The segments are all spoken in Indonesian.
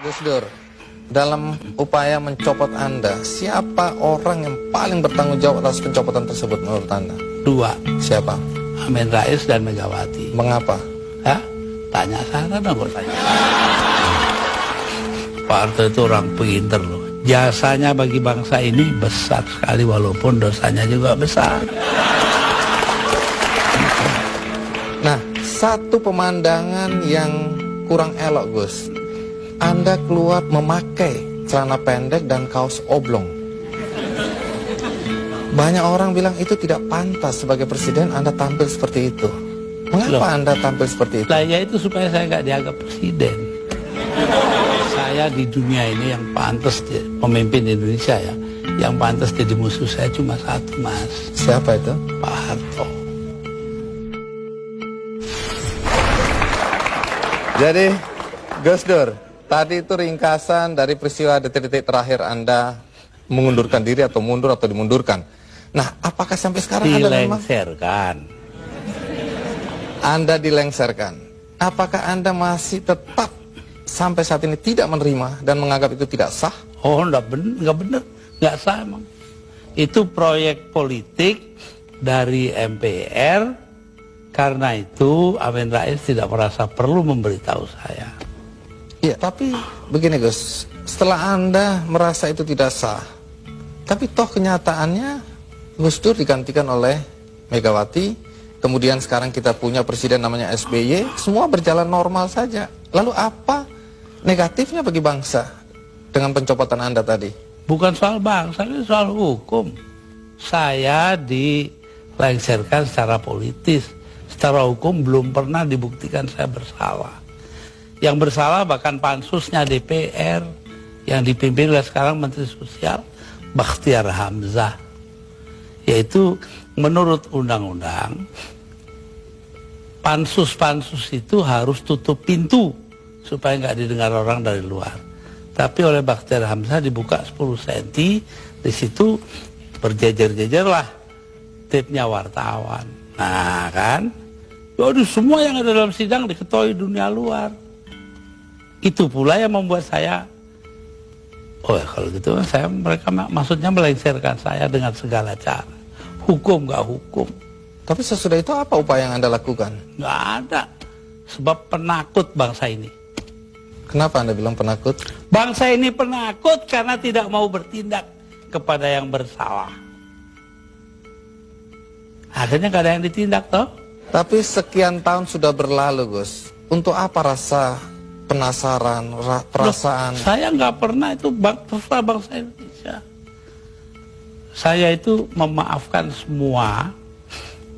Gus Dur, dalam upaya mencopot Anda, siapa orang yang paling bertanggung jawab atas pencopotan tersebut menurut Anda? Dua. Siapa? Amin Rais dan Megawati. Mengapa? Hah? Tanya sana dong, gue tanya. Pak Harto itu orang pinter loh. Jasanya bagi bangsa ini besar sekali walaupun dosanya juga besar. Nah, satu pemandangan yang kurang elok, Gus. Anda keluar memakai celana pendek dan kaos oblong. Banyak orang bilang itu tidak pantas sebagai presiden Anda tampil seperti itu. Mengapa Anda tampil seperti itu? Lah ya itu supaya saya nggak dianggap presiden. Saya di dunia ini yang pantas pemimpin Indonesia ya, yang pantas jadi musuh saya cuma satu, Mas. Siapa itu? Pak Harto. Jadi, Gus Dur, tadi itu ringkasan dari peristiwa detik-detik terakhir Anda mengundurkan diri atau mundur atau dimundurkan. Nah, apakah sampai sekarang Anda dilengserkan? Apakah Anda masih tetap sampai saat ini tidak menerima dan menganggap itu tidak sah? Oh, enggak benar, enggak sah emang. Itu proyek politik dari MPR. Karena itu Amin Rais tidak merasa perlu memberitahu saya. Iya, tapi begini Gus, setelah Anda merasa itu tidak sah, tapi toh kenyataannya Gus Dur digantikan oleh Megawati, kemudian sekarang kita punya presiden namanya SBY, semua berjalan normal saja. Lalu apa negatifnya bagi bangsa dengan pencopotan Anda tadi? Bukan soal bangsa, ini soal hukum. Saya dilengserkan secara politis. Secara hukum belum pernah dibuktikan saya bersalah. Yang bersalah bahkan pansusnya DPR yang dipimpin oleh sekarang Menteri Sosial Bakhtiar Hamzah. Yaitu menurut undang-undang pansus-pansus itu harus tutup pintu supaya nggak didengar orang dari luar. Tapi oleh Bakhtiar Hamzah dibuka 10 cm, di situ berjejer-jejer lah tipnya wartawan. Nah kan, waduh, semua yang ada dalam sidang diketahui dunia luar. Itu pula yang membuat saya, oh ya kalau gitu mereka maksudnya melengserkan saya dengan segala cara. Hukum nggak hukum. Tapi sesudah itu apa upaya yang Anda lakukan? Nggak ada. Sebab penakut bangsa ini. Kenapa Anda bilang penakut? Bangsa ini penakut karena tidak mau bertindak kepada yang bersalah. Akhirnya nggak ada yang ditindak toh. Tapi sekian tahun sudah berlalu, Gus. Untuk apa rasa penasaran, perasaan? Loh, saya nggak pernah itu terserah bangsa Indonesia. Saya itu memaafkan semua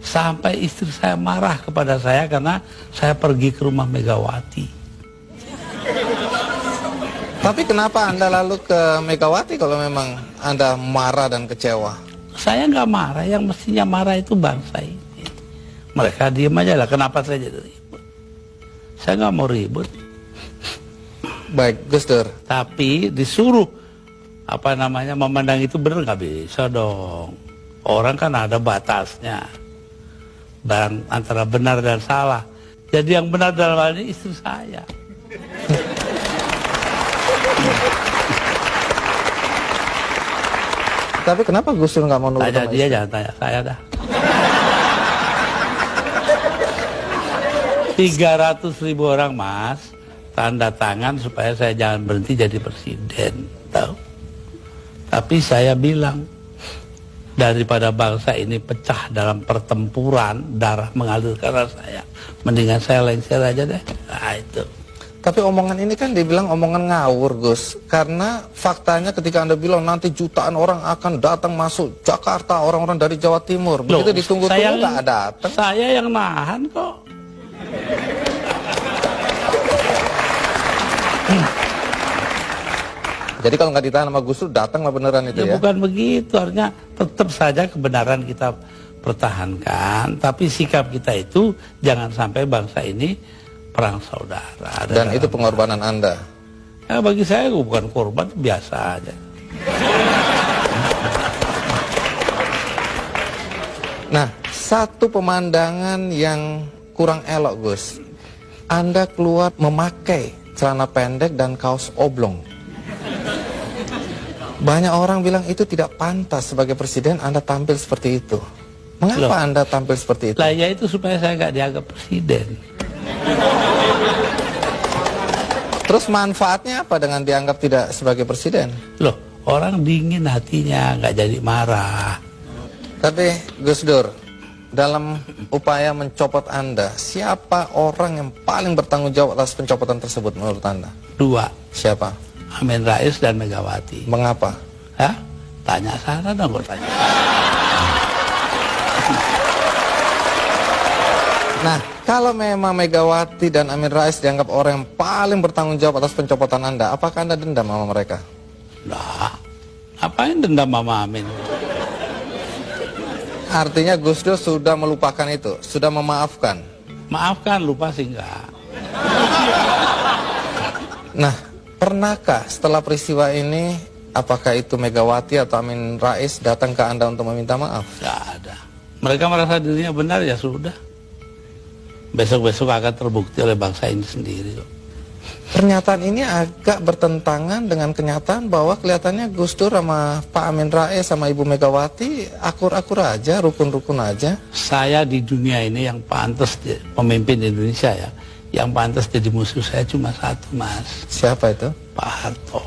sampai istri saya marah kepada saya karena saya pergi ke rumah Megawati. Tapi kenapa Anda lalu ke Megawati kalau memang Anda marah dan kecewa? Saya nggak marah, yang mestinya marah itu bangsa ini. Mereka diem aja lah, kenapa saya jadi ribut? Saya nggak mau ribut. Baik, Gus Dur. Tapi disuruh memandang itu benar nggak bisa dong. Orang kan ada batasnya. Antara benar dan salah. Jadi yang benar dalam hal ini istri saya. Tapi kenapa Gus Dur nggak mau nurut? Tanya dia, jangan tanya saya dah. 300.000 orang, Mas, tanda tangan supaya saya jangan berhenti jadi presiden, tahu? Tapi saya bilang, daripada bangsa ini pecah dalam pertempuran, darah mengalir karena saya, mendingan saya lengser aja deh. Nah itu. Tapi omongan ini kan dibilang omongan ngawur, Gus. Karena faktanya ketika Anda bilang nanti jutaan orang akan datang masuk Jakarta, orang-orang dari Jawa Timur. Begitu ditunggu-tunggu nggak datang. Saya yang nahan kok. Jadi kalau nggak ditahan sama Gus Dur, datang lah beneran itu ya? Bukan begitu, artinya tetap saja kebenaran kita pertahankan. Tapi sikap kita itu jangan sampai bangsa ini perang saudara. Dan itu pengorbanan Anda? Ya, bagi saya bukan korban, biasa aja. Nah, satu pemandangan yang kurang elok, Gus. Anda keluar memakai celana pendek dan kaos oblong. Banyak orang bilang itu tidak pantas sebagai presiden Anda tampil seperti itu. Mengapa Loh, Anda tampil seperti itu? Lah ya itu supaya saya nggak dianggap presiden. Terus manfaatnya apa dengan dianggap tidak sebagai presiden? Loh, orang dingin hatinya, nggak jadi marah. Tapi Gus Dur, dalam upaya mencopot Anda, siapa orang yang paling bertanggung jawab atas pencopotan tersebut menurut Anda? 2, Siapa? Amin Rais dan Megawati. Mengapa? Hah? Tanya sana dong, gue tanya. Nah, kalau memang Megawati dan Amin Rais dianggap orang yang paling bertanggung jawab atas pencopotan Anda, apakah Anda dendam sama mereka? Lah, ngapain dendam Mama Amin? Artinya Gus Dur sudah melupakan itu, sudah memaafkan. Maafkan, lupa sih enggak. Nah, pernahkah setelah peristiwa ini, apakah itu Megawati atau Amin Rais datang ke Anda untuk meminta maaf? Enggak ada. Mereka merasa dirinya benar, ya sudah. Besok-besok akan terbukti oleh bangsa ini sendiri kok. Pernyataan ini agak bertentangan dengan kenyataan bahwa kelihatannya Gus Dur sama Pak Amin Rais sama Ibu Megawati akur-akur aja, rukun-rukun aja. Saya di dunia ini yang pantas pemimpin Indonesia ya, yang pantas jadi musuh saya cuma satu, Mas. Siapa itu? Pak Harto.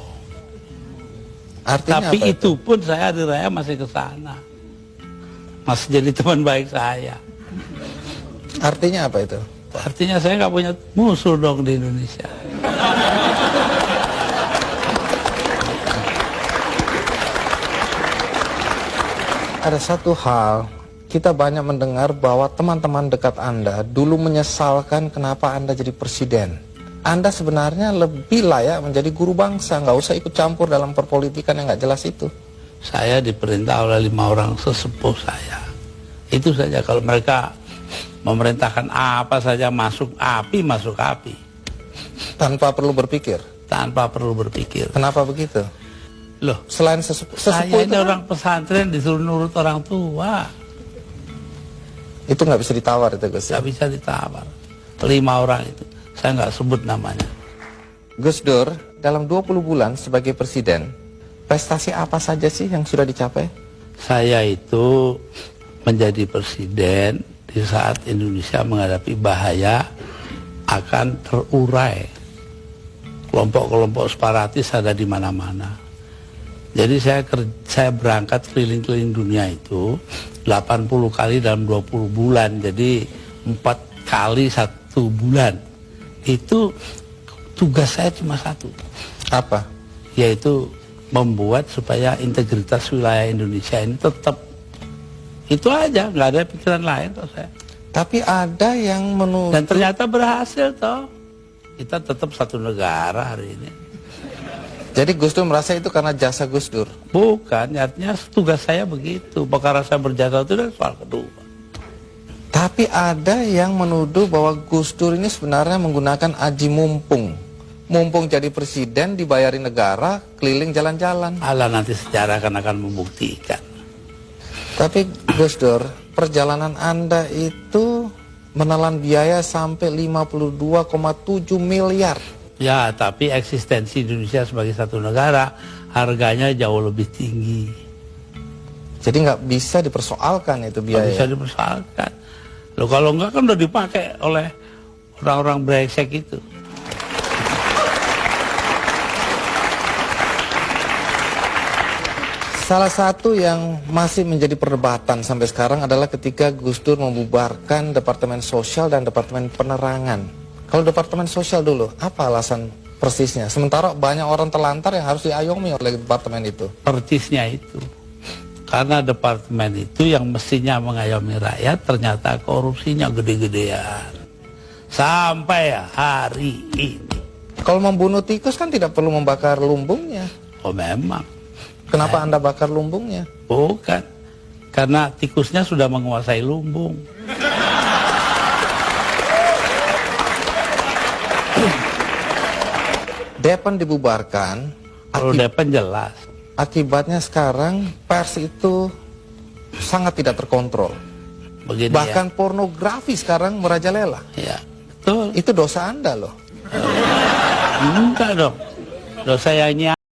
Artinya Tapi apa itu pun saya hari raya masih ke sana. Masih jadi teman baik saya. Artinya apa itu? Artinya saya nggak punya musuh dong di Indonesia. Ada satu hal, kita banyak mendengar bahwa teman-teman dekat Anda dulu menyesalkan kenapa Anda jadi presiden. Anda sebenarnya lebih layak menjadi guru bangsa, nggak usah ikut campur dalam perpolitikan yang nggak jelas itu. Saya diperintah oleh 5 orang sesepuh saya. Itu saja, kalau mereka memerintahkan apa saja masuk api, masuk api. Tanpa perlu berpikir. Tanpa perlu berpikir. Kenapa begitu? Loh, Selain sesepuh saya itu ini kan, orang pesantren disuruh nurut orang tua. itu nggak bisa ditawar itu Gus. Nggak bisa ditawar. 5 orang itu, saya nggak sebut namanya. Gus Dur, dalam 20 bulan sebagai presiden, prestasi apa saja sih yang sudah dicapai? Saya itu menjadi presiden di saat Indonesia menghadapi bahaya akan terurai. Kelompok-kelompok separatis ada di mana-mana. Jadi saya berangkat keliling-keliling dunia itu 80 kali dalam 20 bulan. Jadi 4 kali 1 bulan. Itu tugas saya cuma satu. Apa? Yaitu membuat supaya integritas wilayah Indonesia ini tetap. Itu aja, nggak ada pikiran lain kok saya. Tapi ada yang menuduh. Dan ternyata berhasil toh. Kita tetap satu negara hari ini. Jadi Gus Dur merasa itu karena jasa Gus Dur. Bukan, artinya tugas saya begitu. Perkara saya berjasa itu adalah soal kedua. Tapi ada yang menuduh bahwa Gus Dur ini sebenarnya menggunakan aji mumpung. Mumpung jadi presiden, dibayarin negara, keliling jalan-jalan. Allah nanti sejarah akan membuktikan. Tapi Gus Dur, perjalanan Anda itu menelan biaya sampai 52,7 miliar. Ya, tapi eksistensi Indonesia sebagai satu negara harganya jauh lebih tinggi. Jadi nggak bisa dipersoalkan itu Nggak biaya. bisa dipersoalkan. Loh, kalau enggak kan udah dipakai oleh orang-orang brengsek itu. Salah satu yang masih menjadi perdebatan sampai sekarang adalah ketika Gus Dur membubarkan Departemen Sosial dan Departemen Penerangan. Kalau Departemen Sosial dulu, apa alasan persisnya? Sementara banyak orang terlantar yang harus diayomi oleh departemen itu. Persisnya itu. Karena departemen itu yang mestinya mengayomi rakyat, ternyata korupsinya gede-gedean. Sampai hari ini. Kalau membunuh tikus kan tidak perlu membakar lumbungnya. Oh memang. Kenapa Anda bakar lumbungnya? Bukan. Karena tikusnya sudah menguasai lumbung. Depan dibubarkan. Kalau Depen jelas. Akibatnya sekarang pers itu sangat tidak terkontrol. Begini Bahkan pornografi sekarang merajalela. ya. Ya, betul. Itu dosa Anda loh. Enggak dong. Loh saya